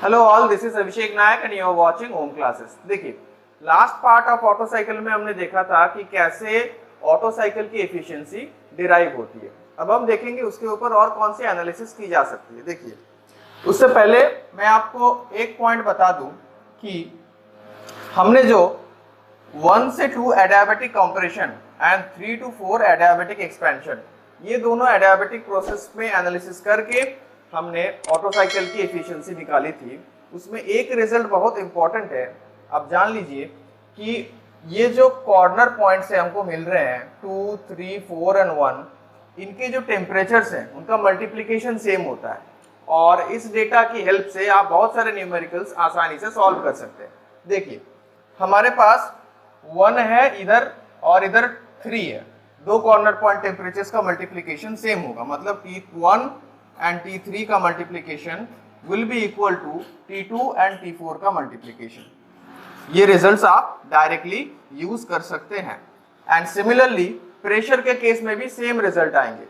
Hello all, this is Abhishek Nayak and you are watching home classes. देखिए, last part of auto cycle में हमने देखा था कि कैसे ऑटो साइकिल की एफिशिएंसी डिराइव होती है। अब हम देखेंगे उसके ऊपर और कौन सी एनालिसिस की जा सकती है। देखिए, उससे पहले मैं आपको एक पॉइंट बता दूं कि हमने जो 1 से 2 adiabatic compression and 3 to 4 adiabatic expansion, ये दोनों एडियाबेटिक प्रोसेस में एनालिसिस करके हमने ऑटो साइकिल की एफिशिएंसी निकाली थी। उसमें एक रिजल्ट बहुत इंपॉर्टेंट है, आप जान लीजिए कि ये जो कॉर्नर पॉइंट्स है हमको मिल रहे हैं 2, 3, 4 एंड 1, इनके जो टेम्परेचर्स हैं उनका मल्टीप्लिकेशन सेम होता है और इस डेटा की हेल्प से आप बहुत सारे न्यूमेरिकल्स आसानी से सॉल्व कर सकते हैं। देखिए, हमारे पास 1 है इधर और इधर 3 है, दो कॉर्नर पॉइंट टेम्परेचर्स का मल्टीप्लिकेशन सेम होगा, मतलब T1 एंड T3 का multiplication will be equal to T2 and T4 का मल्टीप्लिकेशन। ये रिजल्ट्स आप डायरेक्टली यूज कर सकते हैं। एंड सिमिलरली प्रेशर के केस में भी सेम रिजल्ट आएंगे।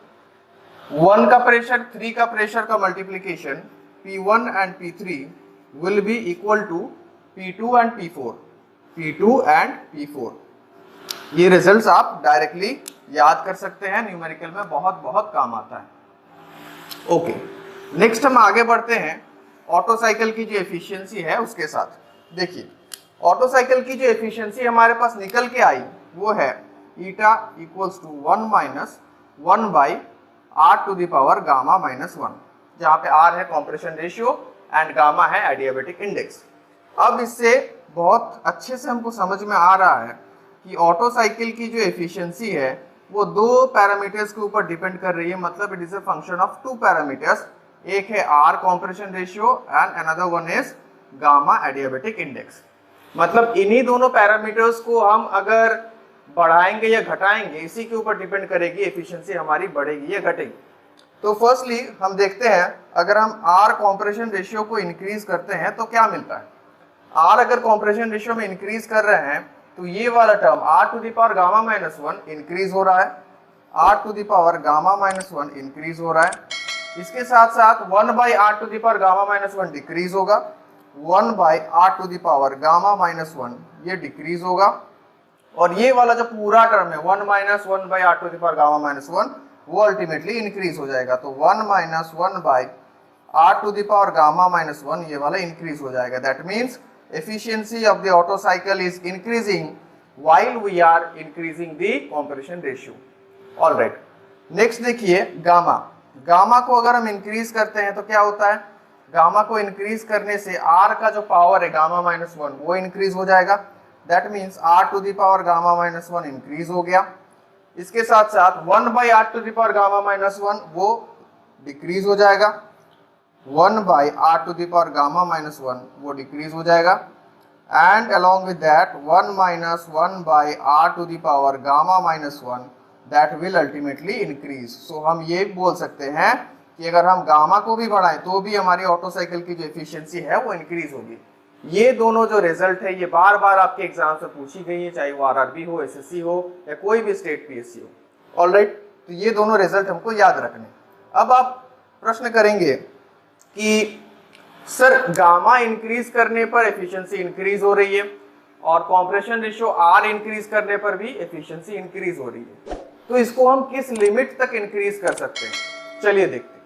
1 का प्रेशर 3 का प्रेशर का multiplication P1 and P3 will be equal to P2 and P4, P2 and P4। ये रिजल्ट्स आप डायरेक्टली याद कर सकते हैं, न्यूमेरिकल में बहुत बहुत काम आता है। ओके, नेक्स्ट हम आगे बढ़ते हैं ऑटो साइकिल की जो एफिशिएंसी है उसके साथ। देखिए, ऑटो साइकिल की जो एफिशिएंसी हमारे पास निकल के आई वो है eta equals to 1 minus 1 by are to the power gamma minus 1, जहाँ पे आर है कॉम्प्रेशन रेशियो एंड गामा है एडियाबेटिक इंडेक्स। अब इससे बहुत अच्छे से हमको समझ में आ रहा है कि ऑटो साइकिल की जो एफिशिएंसी है वो दो पैरामीटर्स के ऊपर डिपेंड कर रही है, मतलब it is a function of two parameters. एक है r compression ratio and another one is gamma adiabatic index. मतलब इन्हीं दोनों पैरामीटर्स को हम अगर बढ़ाएंगे या घटाएंगे, इसी के ऊपर डिपेंड करेगी एफिशिएंसी हमारी बढ़ेगी या घटेगी। तो फर्स्टली हम देखते हैं, अगर हम आर कॉम्प्रेशन रेशियो को इंक्रीज करते हैं तो क्या मिलता है। आर अगर कॉम्प्रेशन रेशियो में इंक्रीज कर रहे हैं तो ये वाला term r to the power gamma minus 1 increase हो रहा है, r to the power gamma minus 1 increase हो रहा है। इसके साथ साथ 1 by are to the power gamma minus 1 decrease होगा, 1 by are to the power gamma minus 1 ये डिक्रीज होगा, और ये वाला जो पूरा टर्म है 1 minus 1 by are to the power gamma minus 1 वो अल्टीमेटली इंक्रीज हो जाएगा। तो 1 minus 1 by are to the power gamma minus 1 ये वाला इंक्रीज हो जाएगा। That means efficiency of the Otto cycle is increasing while we are increasing the compression ratio. All right. Next देखिए gamma. Gamma को अगर हम इंक्रीज करते हैं तो क्या होता है, गामा को इंक्रीज करने से R का जो पावर है गामा माइनस 1 वो इंक्रीज हो जाएगा। That means R to the power gamma minus 1 increase हो गया। इसके साथ साथ 1 by are to the power gamma minus 1 वो डिक्रीज हो जाएगा, 1 by are to the power gamma minus 1 वो डिक्रीज हो जाएगा, and along with that 1 minus 1 by are to the power gamma minus 1 that will ultimately increase. So हम ये बोल सकते हैं कि अगर हम गामा को भी बढ़ाएं तो भी हमारी ऑटो साइकिल की जो एफिशिएंसी है वो इंक्रीज होगी। ये दोनों जो रिजल्ट है ये बार बार आपके एग्जाम से पूछी गई है, चाहे वो आरआरबी हो, एसएससी हो या कोई भी स्टेट पीएससी हो। ऑलराइट, तो ये दोनों रिजल्ट हमको याद रखने। अब आप प्रश्न करेंगे कि सर गामा इंक्रीज करने पर एफिशिएंसी इंक्रीज हो रही है और कॉम्प्रेशन रेशियो आर इंक्रीज करने पर भी एफिशिएंसी इंक्रीज हो रही है, तो इसको हम किस लिमिट तक इंक्रीज कर सकते हैं, चलिए देखते हैं।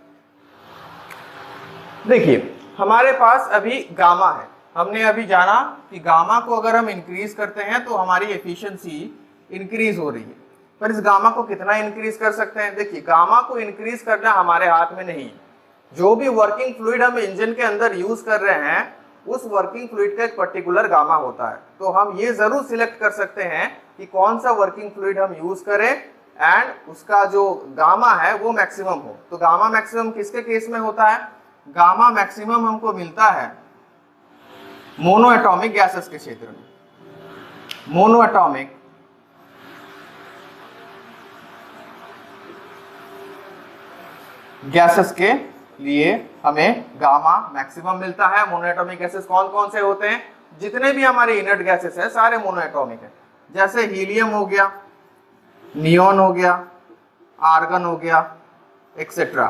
देखिए, हमारे पास अभी गामा है, हमने अभी जाना कि गामा को अगर हम इंक्रीज करते हैं तो हमारी एफिशिएंसी इंक्रीज हो रही है, पर इस गामा को कितना इंक्रीज कर सकते हैं। देखिए, गामा को इंक्रीज करना हमारे हाथ में नहीं है। जो भी वर्किंग फ्लूइड हम इंजन के अंदर यूज कर रहे हैं उस वर्किंग फ्लूइड का एक पर्टिकुलर गामा होता है, तो हम ये जरूर सिलेक्ट कर सकते हैं कि कौन सा वर्किंग फ्लूइड हम यूज करें एंड उसका जो गामा है वो मैक्सिमम हो। तो गामा मैक्सिमम किसके केस में होता है, गामा मैक्सिमम हमको मिलता है मोनो एटॉमिक गैसेस के क्षेत्र में। मोनो एटॉमिक गैसेस के लिए हमें गामा मैक्सिमम मिलता है। मोनोएटॉमिक गैसेस कौन कौन से होते हैं, जितने भी हमारे इनर्ट गैसेस हैं सारे मोनोएटॉमिक हैं, जैसे हीलियम हो गया, नियॉन हो गया, आर्गन हो गया, एक्सेट्रा।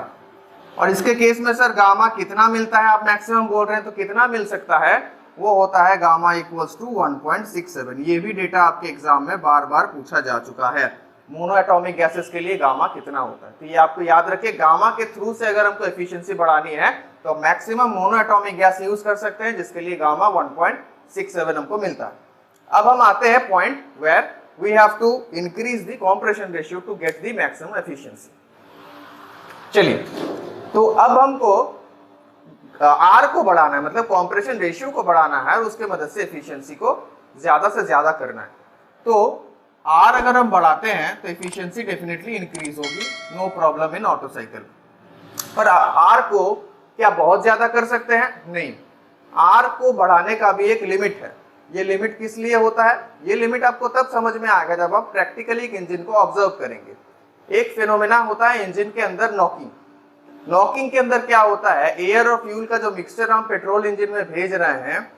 और इसके केस में सर गामा कितना मिलता है, आप मैक्सिमम बोल रहे हैं तो कितना मिल सकता है, वो होता है गामा इक्वल्स टू 1.67। ये भी डेटा आपके एग्जाम में बार बार पूछा जा चुका है, मोनो एटॉमिक गैसेस के लिए गामा कितना होता है। तो ये आपको याद रखिए, गामा के थ्रू से अगर हमको एफिशिएंसी बढ़ानी है तो maximum mono atomic gas use कर सकते हैं, जिसके लिए गामा 1.67 हमको मिलता है। अब हम आते हैं point where we have to increase the compression ratio to get the maximum efficiency. चलिए, तो अब हमको आर को बढ़ाना है, मतलब कॉम्प्रेशन रेशियो को बढ़ाना है और उसके मदद से एफिशिएंसी को ज्यादा से ज्यादा करना है। तो आर अगर हम बढ़ाते हैं तो एफिशिएंसी डेफिनेटली इंक्रीज होगी, no problem in auto cycle. पर आर को क्या बहुत ज्यादा कर सकते हैं? नहीं, आर को बढ़ाने का भी एक लिमिट है। ये लिमिट किस लिए होता है? ये लिमिट आपको तब समझ में आएगा जब आप प्रैक्टिकली एक इंजन को ऑब्जर्व करेंगे। एक फिनोमेना होता है इंजन के अंदर नॉकिंग। नॉकिंग के अंदर क्या होता है, एयर और फ्यूल का जो मिक्सचर हम पेट्रोल इंजन में भेज रहे हैं,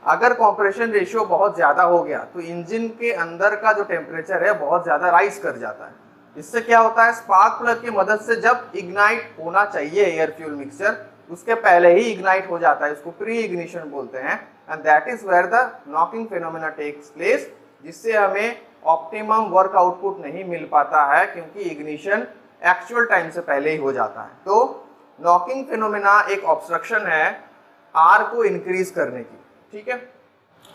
अगर कॉम्प्रेशन रेशियो बहुत ज्यादा हो गया तो इंजन के अंदर का जो टेम्परेचर है बहुत ज्यादा राइज कर जाता है। इससे क्या होता है, स्पार्क प्लग की मदद से जब इग्नाइट होना चाहिए एयर फ्यूल मिक्सचर, उसके पहले ही इग्नाइट हो जाता है, इसको प्री इग्निशन बोलते हैं, and that is where the knocking phenomena takes place, जिससे हमें ऑप्टिमम वर्क आउटपुट नहीं मिल पाता है क्योंकि इग्निशन एक्चुअल टाइम से पहले ही हो जाता है। तो नॉकिंग फिनोमेना एक ऑब्स्ट्रक्शन है आर को इंक्रीज करने की, ठीक है।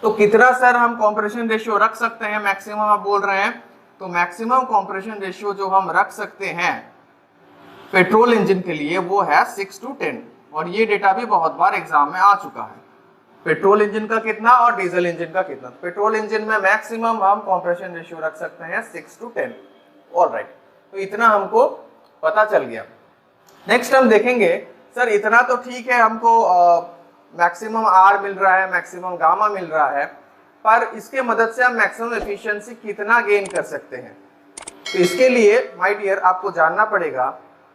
तो कितना सर हम कॉम्प्रेशन रेशियो रख सकते हैं मैक्सिमम, आप बोल रहे हैं, तो मैक्सिमम कॉम्प्रेशन रेशियो जो हम रख सकते हैं पेट्रोल इंजन के लिए वो है 6 to 10, और ये डेटा भी बहुत बार एग्जाम में आ चुका है। पेट्रोल इंजन का कितना और डीजल इंजन का कितना? पेट्रोल इंजन में मैक्सिमम हम कॉम्प्रेशन रेशियो रख सकते हैं 6 to 10। ऑलराइट, तो इतना हमको पता चल गया। नेक्स्ट हम देखेंगे, सर इतना तो ठीक है, हमको मैक्सिमम आर मिल रहा है, मैक्सिमम गामा मिल रहा है, पर इसके मदद से हम मैक्सिमम एफिशिएंसी कितना गेन कर सकते हैं? तो इसके लिए माय डियर आपको जानना पड़ेगा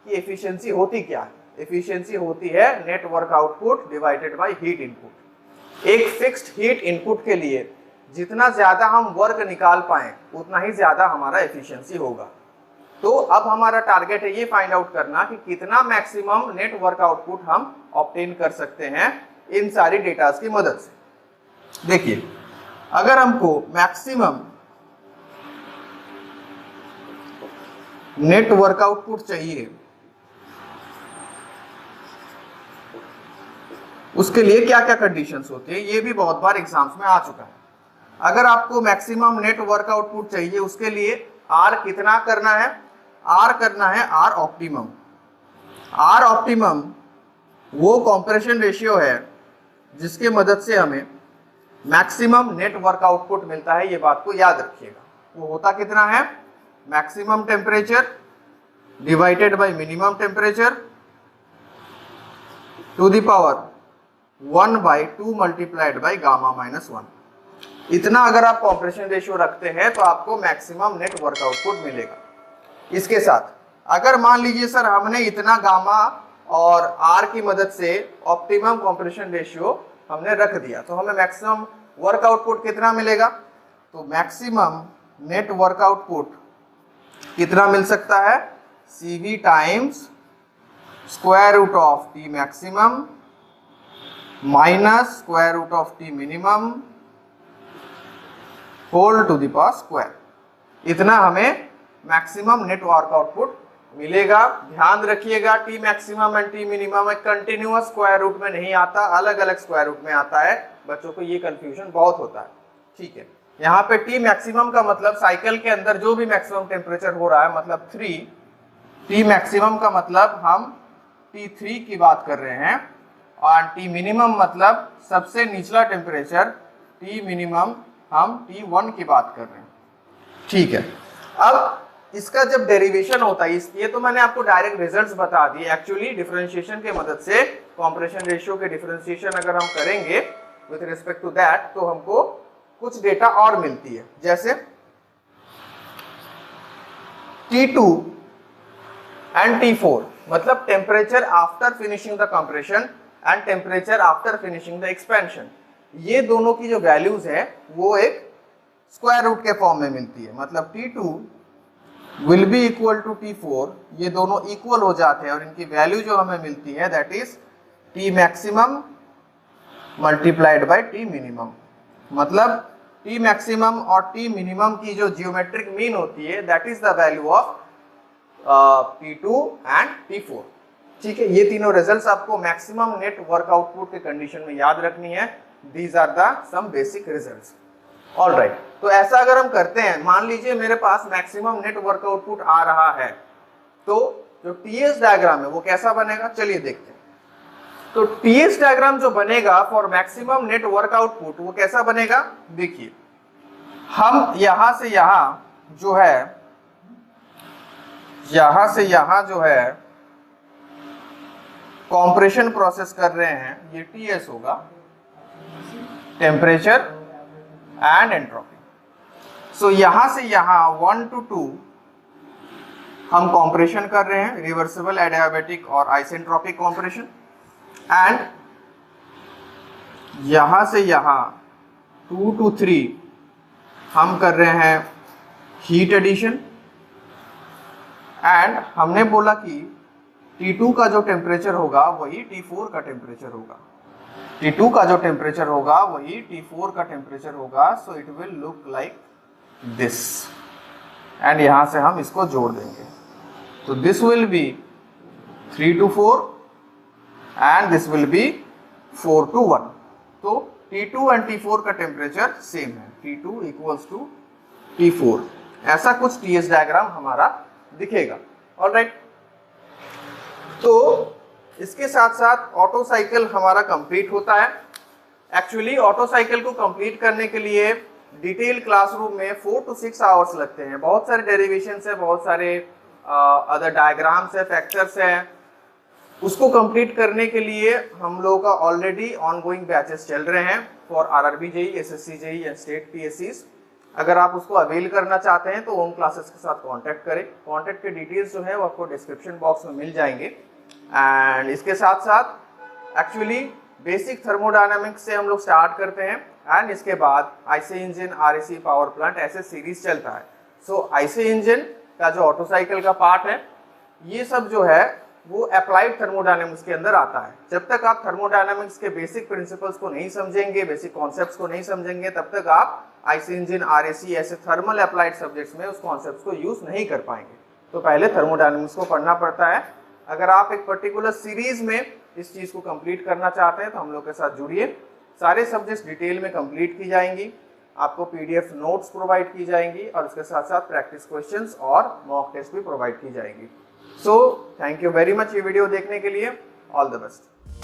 कि एफिशिएंसी होती क्या है। एफिशिएंसी होती है net work output divided by heat input. एक फिक्स्ड हीट इनपुट के लिए जितना ज्यादा हम वर्क निकाल पाए उतना ही ज्यादा हमारा एफिशिएंसी होगा। तो अब हमारा टारगेट है ये फाइंड आउट करना कि कितना मैक्सिमम नेट वर्क आउटपुट हम ऑब्टेन कर सकते हैं इन सारी डेटास की मदद से। देखिए, अगर हमको मैक्सिमम नेट वर्क आउटपुट चाहिए, उसके लिए क्या क्या कंडीशंस होती है, ये भी बहुत बार एग्जाम्स में आ चुका है। अगर आपको मैक्सिमम नेट वर्क आउटपुट चाहिए, उसके लिए आर कितना करना है? आर करना है आर ऑप्टिमम। आर ऑप्टिमम वो कॉम्प्रेशन रेशियो है जिसके मदद से हमें मैक्सिमम नेट वर्क आउटपुट मिलता है। ये बात को याद रखिएगा। वो होता कितना है? Maximum temperature divided by minimum temperature to the power 1/2 multiplied by gamma minus 1। इतना अगर आप कॉम्प्रेशन रेशियो रखते हैं तो आपको मैक्सिमम नेट वर्क आउटपुट मिलेगा। इसके साथ अगर मान लीजिए सर हमने इतना गामा और आर की मदद से ऑप्टिमम कॉम्प्रेशन रेशियो हमने रख दिया, तो हमें मैक्सिमम वर्क आउटपुट कितना मिलेगा? तो मैक्सिमम नेट वर्क आउटपुट कितना मिल सकता है? CV times square root of t maximum minus square root of t minimum whole to the power square. इतना हमें मैक्सिमम नेट वर्क आउटपुट मिलेगा। ध्यान रखिएगा, t maximum and t minimum एक continuous square root में नहीं आता, अलग अलग स्क्वायर रूट में आता है। बच्चों को ये कंफ्यूजन बहुत होता है, ठीक है। यहाँ पे टी मैक्सिमम का मतलब साइकिल के अंदर जो भी मैक्सिमम टेम्परेचर हो रहा है, मतलब 3। टी मैक्सिमम का मतलब हम T3 की बात कर रहे हैं, और टी मिनिमम मतलब सबसे निचला टेम्परेचर टी मिनिमम हम T1 की बात कर रहे हैं, ठीक है। अब इसका जब डेरिवेशन होता है, ये तो मैंने आपको डायरेक्ट रिजल्ट्स बता दिए। एक्चुअली डिफरेंशिएशन के मदद से कॉम्प्रेशन रेशियो के डिफरेंशिएशन अगर हम करेंगे विथ रिस्पेक्ट टू दैट, तो हमको कुछ डेटा और मिलती है, जैसे T2 एंड T4 मतलब temperature after finishing the compression and temperature after finishing the expansion. ये दोनों की जो वैल्यूज है वो एक स्क्वायर रूट के फॉर्म में मिलती है। मतलब T2 will be equal to T4, ये दोनों इक्वल हो जाते हैं और इनकी वैल्यू जो हमें मिलती है that is T maximum multiplied by T minimum. मतलब T मैक्सिमम और T मिनिमम की जो जियोमेट्रिक मीन होती है that is the value of T2 and T4। ठीक है, ये तीनों रिजल्ट्स आपको मैक्सिमम नेट वर्क आउटपुट के कंडीशन में याद रखनी है। These are the some basic results. Alright, तो ऐसा अगर हम करते हैं, मान लीजिए मेरे पास मैक्सिमम नेट वर्क आउटपुट आ रहा है, तो जो टीएस डायग्राम है वो कैसा बनेगा, चलिए देखते हैं। तो टीएस डायग्राम जो बनेगा for maximum net work output वो कैसा बनेगा, देखिए हम यहां से यहां जो है, यहां से यहां जो है कॉम्प्रेशन प्रोसेस कर रहे हैं, ये टीएस होगा, टेम्परेचर एंड एंट्रोपी। सो यहां से यहां 1 to 2 हम कॉम्प्रेशन कर रहे हैं, रिवर्सिबल एडियाबैटिक और आइसेंट्रोपिक कॉम्प्रेशन। एंड यहां से यहां 2 to 3 हम कर रहे हैं हीट एडिशन। एंड हमने बोला कि T2 का जो टेम्परेचर होगा वही T4 का टेम्परेचर होगा, T2 का जो टेम्परेचर होगा वही T4 का टेम्परेचर होगा। So it will look like this. And यहां से हम इसको जोड़ देंगे, तो this will be 3 to 4 and this will be 4 to 1। तो T2 एंड T4 का टेम्परेचर सेम है, T2 इक्वल्स टू T4। ऐसा कुछ टीएस डायग्राम हमारा दिखेगा। ऑलराइट, तो इसके साथ साथ ऑटो साइकिल हमारा कंप्लीट होता है। एक्चुअली ऑटो साइकिल को कंप्लीट करने के लिए डिटेल क्लासरूम में 4 to 6 आवर्स लगते हैं। बहुत सारे डेरिवेशंस है, बहुत सारे अदर डायग्राम्स है, फैक्टर्स हैं। उसको कंप्लीट करने के लिए हम लोगों का ऑलरेडी ऑनगोइंग बैचेस चल रहे हैं for RRB JE, SSC JE and state पीएससीज। अगर आप उसको अवेल करना चाहते हैं तो ओम क्लासेस के साथ कांटेक्ट करें। कांटेक्ट के डिटेल्स जो है वो आपको डिस्क्रिप्शन बॉक्स में मिल जाएंगे। एंड इसके साथ साथ एक्चुअली बेसिक थर्मोडायनामिक्स से हम लोग स्टार्ट करते हैं एंड इसके बाद IC engine, RAC, power plant, ऐसे सीरीज चलता है। सो आईसी इंजन का जो ऑटो साइकिल का पार्ट है ये सब जो है वो अप्लाइड थर्मोडायनामिक्स के अंदर आता है। जब तक आप थर्मोडायनामिक्स के बेसिक प्रिंसिपल्स को नहीं समझेंगे, बेसिक कॉन्सेप्ट्स को नहीं समझेंगे, तब तक आप आईसी इंजन, आरएसी ऐसे थर्मल अप्लाइड सब्जेक्ट्स में उस कॉन्सेप्ट्स को यूज नहीं कर पाएंगे। तो पहले थर्मोडायनामिक्स को पढ़ना पड़ता है। अगर आप एक पर्टिकुलर सीरीज में इस चीज को कंप्लीट करना चाहते हैं तो हम लोग के साथ जुड़िए। सारे सब्जेक्ट्स डिटेल में कंप्लीट की जाएंगी, आपको पीडीएफ नोट्स प्रोवाइड की जाएंगी और उसके साथ साथ प्रैक्टिस क्वेश्चंस और मॉक टेस्ट भी प्रोवाइड की जाएंगी। So thank you very much ये वीडियो देखने के लिए। All the best.